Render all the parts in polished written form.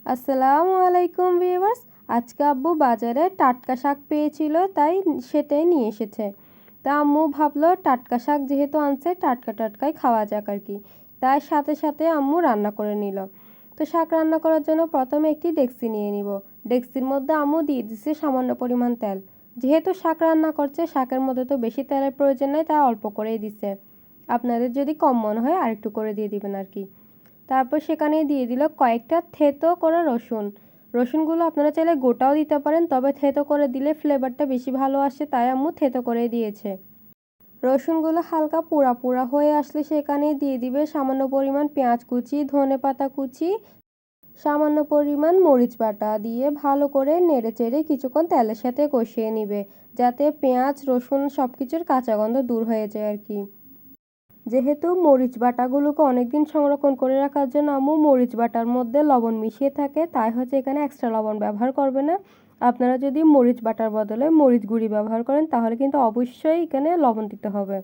আসসালামু আলাইকুম ভিউয়ার্স। আজকে আব্বু বাজারে টাটকা শাক পেয়েছিল, তাই সেটাই নিয়ে এসেছে। তা আম্মু ভাবলো টাটকা শাক যেহেতু আনছে, টাটকা টাটকাই খাওয়া যাক আর কি। তাই সাথে সাথে আম্মু রান্না করে নিল। তো শাক রান্না করার জন্য প্রথমে একটি ডেকচি নিয়ে নিব। ডেকচির মধ্যে আম্মু দিয়ে দিচ্ছে সামান্য পরিমাণ তেল। যেহেতু শাক রান্না করছে, শাকের মধ্যে তো বেশি তেলের প্রয়োজন নেই, তাই অল্প করেই দিছে। আপনাদের যদি কম মনে হয় আরেকটু করে দিয়ে দিবেন আর কি। তারপর সেখানে দিয়ে দিল কয়েকটা থেতো করা রসুন। রসুনগুলো আপনারা চাইলে গোটাও দিতে পারেন, তবে থেতো করে দিলে ফ্লেভারটা বেশি ভালো আসে, তাই আম্মু থেতো করে দিয়েছে। রসুনগুলো হালকা পোড়া পোড়া হয়ে আসলে সেখানে দিয়ে দিবে সামান্য পরিমাণ পেঁয়াজ কুচি, ধনেপাতা কুচি, সামান্য পরিমাণ মরিচ বাটা দিয়ে ভালো করে নেড়ে চেড়ে কিছুক্ষণ তেলের সাথে কষিয়ে নিবে, যাতে পেঁয়াজ রসুন সব কিছুর কাঁচা গন্ধ দূর হয়ে যায় আর কি। যেহেতু মরিচ বাটাগুলোকে অনেকদিন সংরক্ষণ করে রাখার জন্য আম্মু মরিচ বাটার মধ্যে লবণ মিশিয়ে থাকে, তাই হচ্ছে এখানে এক্সট্রা লবণ ব্যবহার করবে না। আপনারা যদি মরিচ বাটার বদলে মরিচ গুঁড়ি ব্যবহার করেন তাহলে কিন্তু অবশ্যই এখানে লবণ দিতে হবে।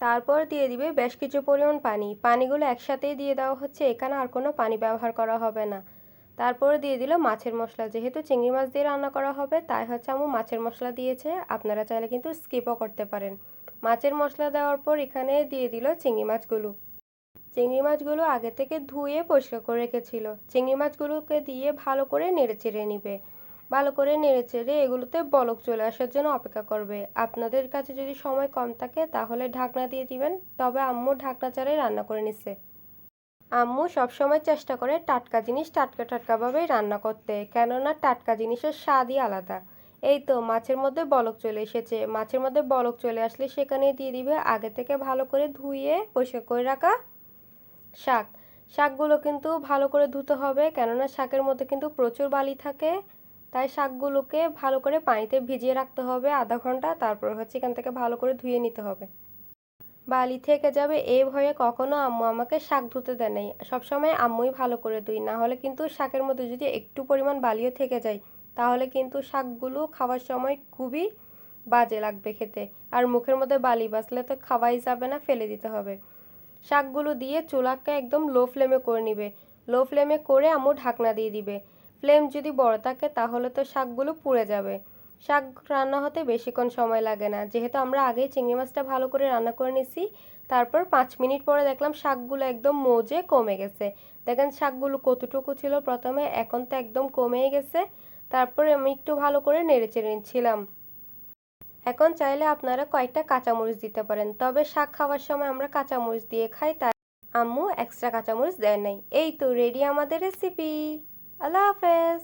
তারপর দিয়ে দিবে বেশ কিছু পরিমাণ পানি। পানিগুলো একসাথেই দিয়ে দেওয়া হচ্ছে, এখানে আর কোনো পানি ব্যবহার করা হবে না। তারপরে দিয়ে দিল মাছের মশলা। যেহেতু চিংড়ি মাছ দিয়ে রান্না করা হবে, তাই হচ্ছে আম্মু মাছের মশলা দিয়েছে। আপনারা চাইলে কিন্তু স্কিপও করতে পারেন। মাছের মশলা দেওয়ার পর এখানে দিয়ে দিল চিংড়ি মাছগুলো। চিংড়ি মাছগুলো আগে থেকে ধুয়ে পরিষ্কার করে রেখেছিল। চিংড়ি মাছগুলোকে দিয়ে ভালো করে নেড়ে চেড়ে নিবে। ভালো করে নেড়ে চেড়ে এগুলোতে বলক চলে আসার জন্য অপেক্ষা করবে। আপনাদের কাছে যদি সময় কম থাকে তাহলে ঢাকনা দিয়ে দিবেন, তবে আম্মু ঢাকনা ছাড়াই রান্না করে নিছে। আম্মু সবসময় চেষ্টা করে টাটকা জিনিস টাটকা টাটকাভাবেই রান্না করতে, কেননা টাটকা জিনিসের স্বাদই আলাদা। এই তো মাছের মধ্যে বলক চলে এসেছে। মাছের মধ্যে বলক চলে আসলে সেখানে দিয়ে দিবে আগে থেকে ভালো করে ধুয়ে পরিষ্কার করে রাখা শাক। শাকগুলো কিন্তু ভালো করে ধুতে হবে, কেননা শাকের মধ্যে কিন্তু প্রচুর বালি থাকে। তাই শাকগুলোকে ভালো করে পানিতে ভিজিয়ে রাখতে হবে আধা ঘন্টা, তারপর হচ্ছে এখান থেকে ভালো করে ধুয়ে নিতে হবে। বালি থেকে যাবে এই ভয়ে কখনো আম্মু আমাকে শাক ধুতে দেয় নাই। সবসময় আম্মুই ভালো করে ধুই, না হলে কিন্তু শাকের মধ্যে যদি একটু পরিমাণ বালিও থেকে যায় তাহলে কিন্তু শাকগুলো খাওয়ার সময় খুবই বাজে লাগবে খেতে। আর মুখের মধ্যে বালি বাসলে তো খাওয়াই যাবে না, ফেলে দিতে হবে। শাকগুলো দিয়ে চুলাকে একদম লো ফ্লেমে করে নিবে। লো ফ্লেমে করে আম্মু ঢাকনা দিয়ে দিবে। ফ্লেম যদি বড় থাকে তাহলে তো শাকগুলো পুড়ে যাবে। শাক রান্না হতে বেশিক্ষণ সময় লাগে না, যেহেতু আমরা আগেই চিংড়ি মাছটা ভালো করে রান্না করে নিছি। তারপর 5 মিনিট পরে দেখলাম শাকগুলো একদম মজে কমে গেছে। দেখেন শাকগুলো কতটুকু ছিল প্রথমে, এখন তো একদম কমেই গেছে। তারপরে আমি একটু ভালো করে নেড়ে চেড়ে নিচ্ছিলাম। এখন চাইলে আপনারা কয়েকটা কাঁচামরিচ দিতে পারেন, তবে শাক খাওয়ার সময় আমরা কাঁচামরিচ দিয়ে খাই, তাই আম্মু এক্সট্রা কাঁচামরিচ দেয় নাই। এই তো রেডি আমাদের রেসিপি। আল্লাহ হাফেজ।